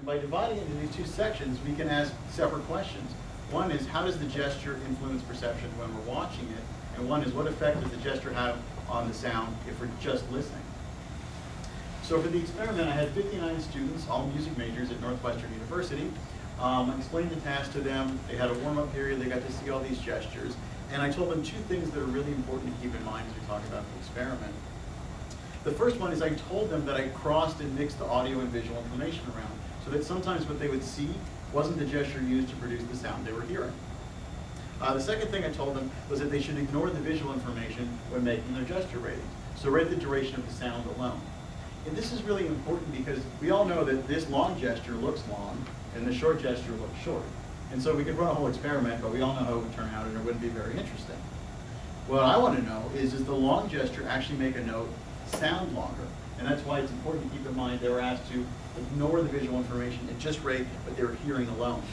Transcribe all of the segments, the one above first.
And by dividing it into these two sections, we can ask separate questions. One is, how does the gesture influence perception when we're watching it? And one is, what effect does the gesture have on the sound if we're just listening? So for the experiment, I had 59 students, all music majors at Northwestern University. I explained the task to them. They had a warm-up period. They got to see all these gestures. And I told them two things that are really important to keep in mind as we talk about the experiment. The first one is I told them that I crossed and mixed the audio and visual information around, so that sometimes what they would see wasn't the gesture used to produce the sound they were hearing. The second thing I told them was that they should ignore the visual information when making their gesture ratings. So rate the duration of the sound alone. And this is really important because we all know that this long gesture looks long and the short gesture looks short. And so we could run a whole experiment, but we all know how it would turn out and it wouldn't be very interesting. What I want to know is, does the long gesture actually make a note sound longer? And that's why it's important to keep in mind they were asked to ignore the visual information and just rate what they were hearing alone.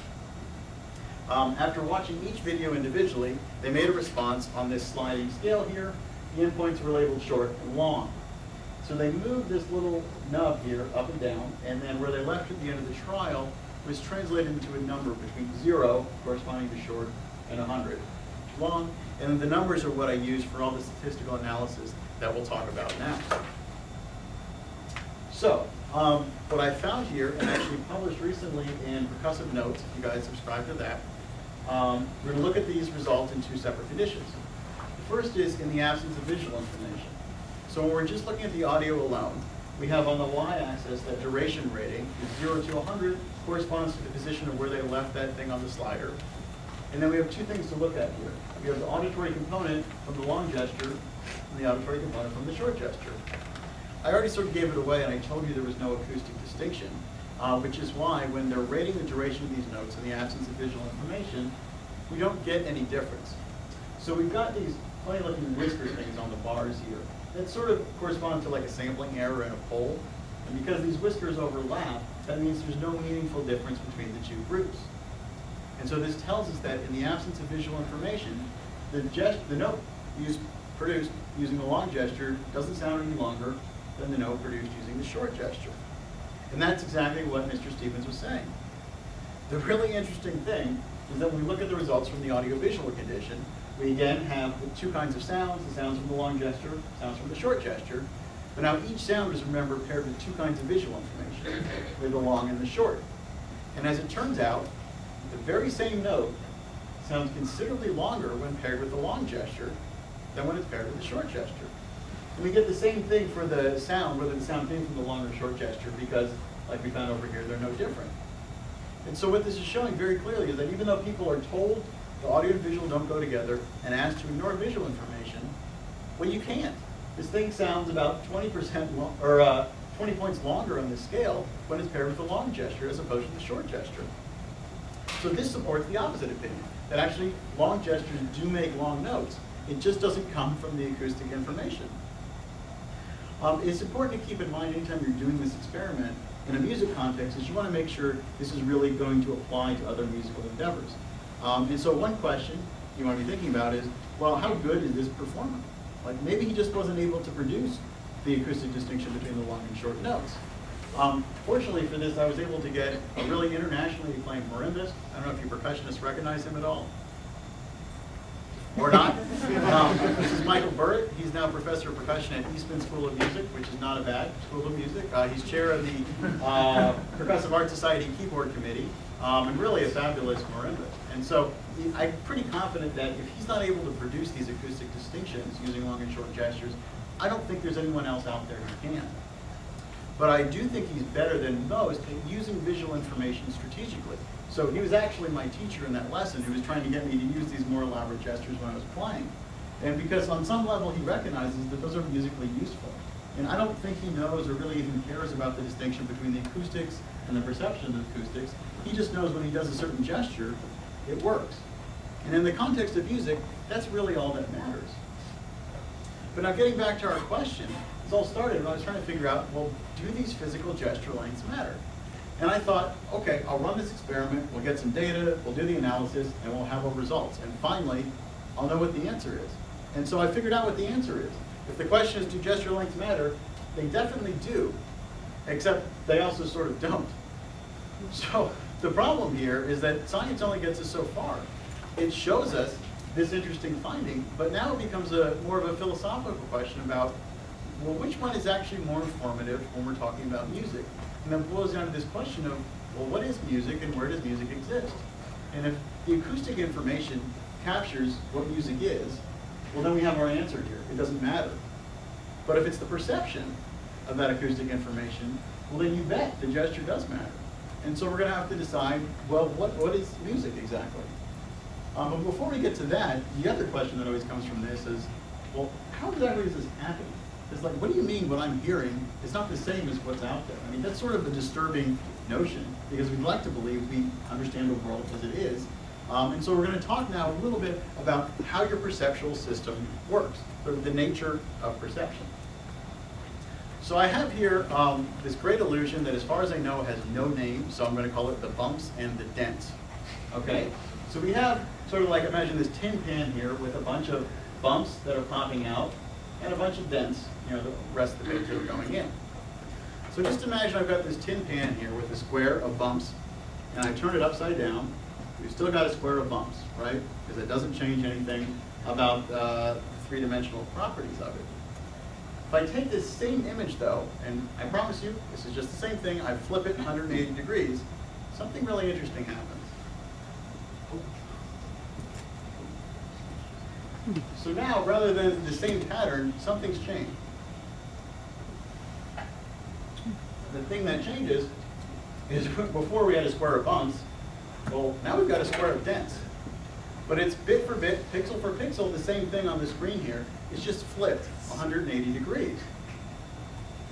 After watching each video individually, they made a response on this sliding scale here. The endpoints were labeled short and long. So they moved this little nub here up and down, and then where they left at the end of the trial was translated into a number between 0, corresponding to short, and 100, long. And then the numbers are what I use for all the statistical analysis that we'll talk about now. So, what I found here, and actually published recently in Percussive Notes, if you guys subscribe to that, we're going to look at these results in two separate conditions. The first is in the absence of visual information. So when we're just looking at the audio alone, we have on the y-axis that duration rating is 0 to 100, corresponds to the position of where they left that thing on the slider. And then we have two things to look at here. We have the auditory component from the long gesture and the auditory component from the short gesture. I already sort of gave it away and I told you there was no acoustic distinction, which is why when they're rating the duration of these notes in the absence of visual information, we don't get any difference. So we've got these funny looking whisker things on the bars here that sort of correspond to like a sampling error in a poll. And because these whiskers overlap, that means there's no meaningful difference between the two groups. And so this tells us that in the absence of visual information, the note produced using the long gesture doesn't sound any longer than the note produced using the short gesture. And that's exactly what Mr. Stevens was saying. The really interesting thing is that when we look at the results from the audiovisual condition, we again have the two kinds of sounds, the sounds from the long gesture, sounds from the short gesture. But now each sound is, remember, paired with two kinds of visual information, with the long and the short. And as it turns out, the very same note sounds considerably longer when paired with the long gesture than when it's paired with the short gesture. And we get the same thing for the sound, whether the sound came from the long or short gesture, because, like we found over here, they're no different. And so what this is showing very clearly is that even though people are told the audio and visual don't go together and asked to ignore visual information, well, you can't. This thing sounds about 20 points longer on this scale when it's paired with the long gesture as opposed to the short gesture. So this supports the opposite opinion, that actually long gestures do make long notes. It just doesn't come from the acoustic information. It's important to keep in mind anytime you're doing this experiment in a music context is you want to make sure this is really going to apply to other musical endeavors. And so one question you want to be thinking about is, well, how good is this performer? Like maybe he just wasn't able to produce the acoustic distinction between the long and short notes. Fortunately for this, I was able to get a really internationally acclaimed marimbist. I don't know if you percussionists recognize him at all. Or not. This is Michael Burritt. He's now professor of percussion at Eastman School of Music, which is not a bad school of music. He's chair of the Percussive Art Society Keyboard Committee, and really a fabulous marimbist. And so I'm pretty confident that if he's not able to produce these acoustic distinctions using long and short gestures, I don't think there's anyone else out there who can. But I do think he's better than most at using visual information strategically. So he was actually my teacher in that lesson who was trying to get me to use these more elaborate gestures when I was playing. And because on some level he recognizes that those are musically useful. And I don't think he knows or really even cares about the distinction between the acoustics and the perception of acoustics. He just knows when he does a certain gesture, it works. And in the context of music, that's really all that matters. But now getting back to our question, this all started when I was trying to figure out, well, do these physical gesture lengths matter? And I thought, okay, I'll run this experiment, we'll get some data, we'll do the analysis, and we'll have our results. And finally, I'll know what the answer is. And so I figured out what the answer is. If the question is, do gesture lengths matter? They definitely do, except they also sort of don't. So the problem here is that science only gets us so far. It shows us this interesting finding, but now it becomes more of a philosophical question about, well, which one is actually more informative when we're talking about music? And then boils down to this question of, well, what is music and where does music exist? And if the acoustic information captures what music is, well, then we have our answer here. It doesn't matter. But if it's the perception of that acoustic information, well, then you bet the gesture does matter. And so we're going to have to decide, well, what is music exactly? But before we get to that, the other question that always comes from this is, well, how exactly is this happening? It's like, what do you mean what I'm hearing is not the same as what's out there? I mean, that's sort of a disturbing notion, because we'd like to believe we understand the world as it is. And so we're going to talk now a little bit about how your perceptual system works, sort of the nature of perception. So I have here this great illusion that, as far as I know, has no name, so I'm going to call it the bumps and the dents. Okay? So we have sort of like, imagine this tin pan here with a bunch of bumps that are popping out and a bunch of dents, you know, the rest of the page that are going in. So just imagine I've got this tin pan here with a square of bumps, and I turn it upside down. We've still got a square of bumps, right? Because it doesn't change anything about the three-dimensional properties of it. If I take this same image, though, and I promise you, this is just the same thing, I flip it 180 degrees, something really interesting happens. So now, rather than the same pattern, something's changed. The thing that changes is before we had a square of bumps, well, now we've got a square of dents. But it's bit for bit, pixel for pixel, the same thing on the screen here. It's just flipped 180 degrees.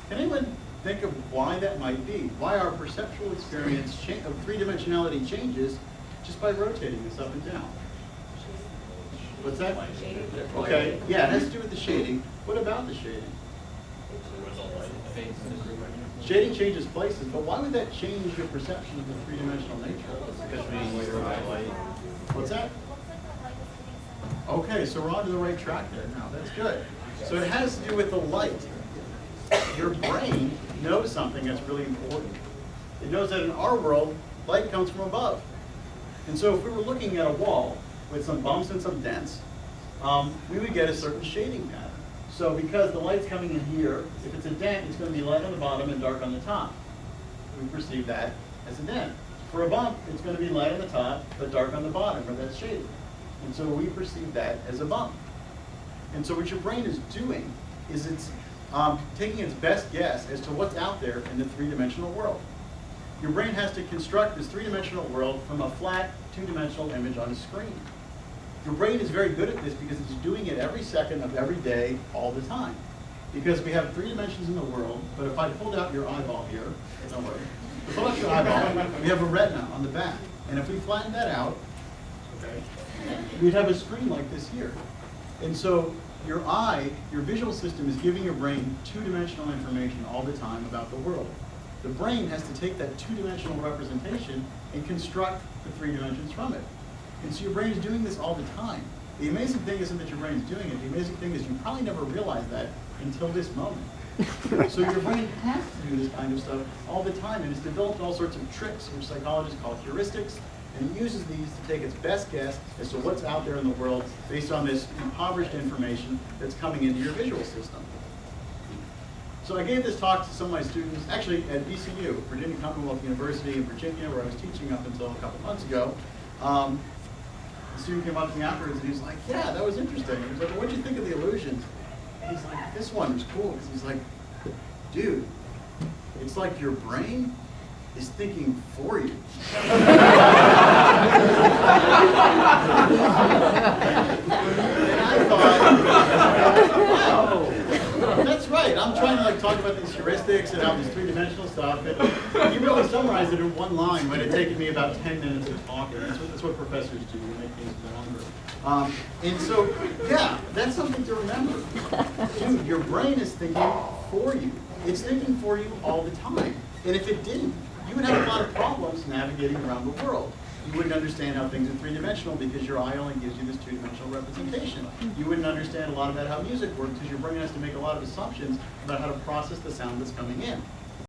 Can anyone think of why that might be? Why our perceptual experience of three-dimensionality changes just by rotating this up and down? What's that? Okay, yeah, it has to do with the shading. What about the shading? Shading changes places, but why would that change your perception of the three-dimensional nature? Because we were highlight. What's that? Okay, so we're on to the right track there now. That's good. So it has to do with the light. Your brain knows something that's really important. It knows that in our world, light comes from above. And so if we were looking at a wall with some bumps and some dents, we would get a certain shading pattern. So because the light's coming in here, if it's a dent, it's going to be light on the bottom and dark on the top. We perceive that as a dent. For a bump, it's going to be light on the top, but dark on the bottom, where that's shaded. And so we perceive that as a bump. And so what your brain is doing is it's taking its best guess as to what's out there in the three-dimensional world. Your brain has to construct this three-dimensional world from a flat, two-dimensional image on a screen. Your brain is very good at this because it's doing it every second of every day, all the time. Because we have three dimensions in the world, but if I pulled out your eyeball here, don't worry, if I pulled out your eyeball, we have a retina on the back. And if we flatten that out, okay, we'd have a screen like this here. And so your eye, your visual system is giving your brain two-dimensional information all the time about the world. The brain has to take that two-dimensional representation and construct the three dimensions from it. And so your brain is doing this all the time. The amazing thing isn't that your brain is doing it. The amazing thing is you probably never realized that until this moment. So your brain has to do this kind of stuff all the time, and it's developed all sorts of tricks, which psychologists call heuristics, and it uses these to take its best guess as to what's out there in the world based on this impoverished information that's coming into your visual system. So I gave this talk to some of my students, actually at VCU, Virginia Commonwealth University in Virginia, where I was teaching up until a couple months ago. The student came up to me afterwards and he was like, yeah, that was interesting. He was like, well, what did you think of the illusions? And he's like, this one was cool, because he's like, dude, it's like your brain is thinking for you. And I thought, wow, that's right. I'm trying to like talk about these heuristics and how this three-dimensional stuff. And you really summarized it in one line, but it taken me about 10 minutes of talking. That's what professors do. They make things longer. And so, yeah, that's something to remember. Dude, your brain is thinking for you. It's thinking for you all the time. And if it didn't, you would have a lot of problems navigating around the world. You wouldn't understand how things are three-dimensional because your eye only gives you this two-dimensional representation. You wouldn't understand a lot about how music works because your brain has to make a lot of assumptions about how to process the sound that's coming in.